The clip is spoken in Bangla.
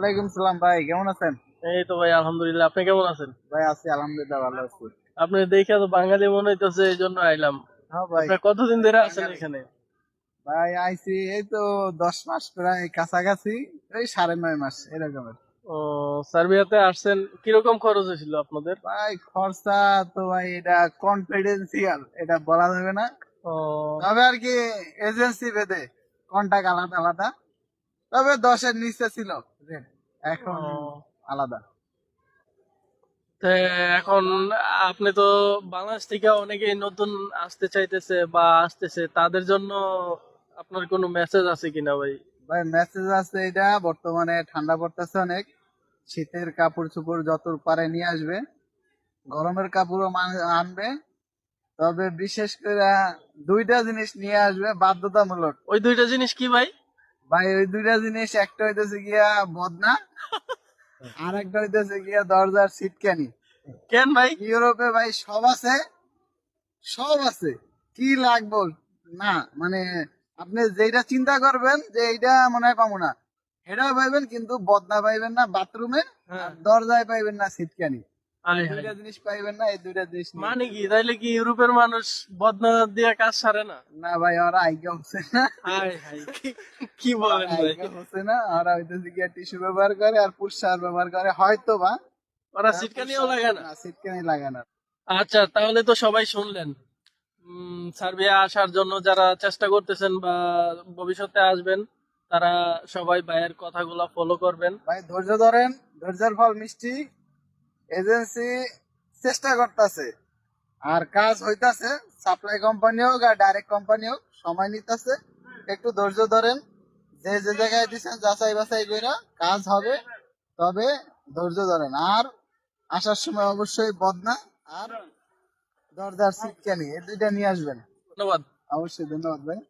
ওয়ালাইকুম সালাম ভাই, কেমন আছেন? এই তো ভাই আলহামদুলিল্লাহ। আপনি কেমন আছেন? ভাই আছি আলহামদুলিল্লাহ, ভালো আছি। আপনি দেখে তো বাঙালি মনে হইতেছে, এই জন্য আইলাম। হ্যাঁ ভাই, আপনি কতদিন ধরে আছেন বাঙালি। এখানে? ভাই আইছি এই তো 10 মাস প্রায় কাছাকাছি, এই 9.5 মাস এরকমের। ও, সার্বিয়াতে আসছেন, কিরকম খরচ হয়েছিল আপনাদের? ভাই খরচা তো ভাই এটা কনফিডেন্সিয়াল, এটা বলা যাবে না। ও, তবে আর কি এজেন্সি ভেদে কন্টাক্ট আলাদা আলাদা, তবে 10-এর নিচে ছিল rate। এখন ও, আলাদা। তে এখন আপনি তো বাংলাদেশ থেকে অনেকেই নতুন আসতে চাইতেছে বা আসতেছে, তাদের জন্য আপনার কোনো মেসেজ আছে কিনা ভাই? ভাই মেসেজ আছে, এটা বর্তমানে ঠান্ডা পড়তেছে অনেক, শীতের কাপড় চোপড় যত পারে নিয়ে আসবে, গরমের কাপড়ও আনবে। তবে বিশেষ করে দুইটা জিনিস নিয়ে আসবে বাধ্যতামূলক। ওই দুইটা জিনিস কি ভাই? ভাই ওই দুইটা জিনিস, একটা হইতেছে গিয়া বদনা, আর একটা হইতেছে গিয়া দরজার সিটকানি। কেন ভাই? ইউরোপে ভাই সব আছে, সব আছে, কি লাগবে না, মানে আপনি যেটা চিন্তা করবেন যে এইটা মনে হয় পাবো না, এটাও পাইবেন, কিন্তু বদনা পাইবেন না বাথরুমে, হ্যাঁ। আর দরজায় পাইবেন না সিটকানি। এই হাই হাই, দুইটা জিনিস পাইবেন না, এই দুইটা জিনিস নিয়ে মানে আসবেন। কি তাইলে কি ইউরোপের মানুষ বদনা দিয়ে কাজ সারে না? না ভাই, ওরা আইগা হচ্ছে না, হাই হাই, কি ওরা বলেন ভাই? আইগা হচ্ছে না, ওরা হইতেছে গিয়া টিস্যু ব্যবহার করে আর পুষার ব্যবহার করে হয়তো বা। ওরা সিটকানিও লাগে না? না, সিটকানি লাগে না। আচ্ছা, তাহলে তো সবাই শুনলেন। সার্বিয়া আসার জন্য যারা চেষ্টা করতেছেন বা ভবিষ্যতে আসবেন, তারা সবাই ভাইয়ের কথাগুলো ফলো করবেন। ভাই ধৈর্য ধরেন, ধৈর্যের ফল মিষ্টি। এজেন্সি চেষ্টা করতেছে, আর কাজ হইতাছে, সাপ্লাই কোম্পানি হোক আর ডাইরেক্ট কোম্পানি হোক, সময় নিতেছে। একটু ধৈর্য ধরেন, যে যে জায়গায় দিচ্ছেন যাচাই বাছাই করে কাজ হবে। তবে ধৈর্য ধরেন, আর আসার সময় অবশ্যই বদনা আর দরজার সিটকানি এই দুইটা নিয়ে আসবেন। ধন্যবাদ। অবশ্যই, ধন্যবাদ ভাই।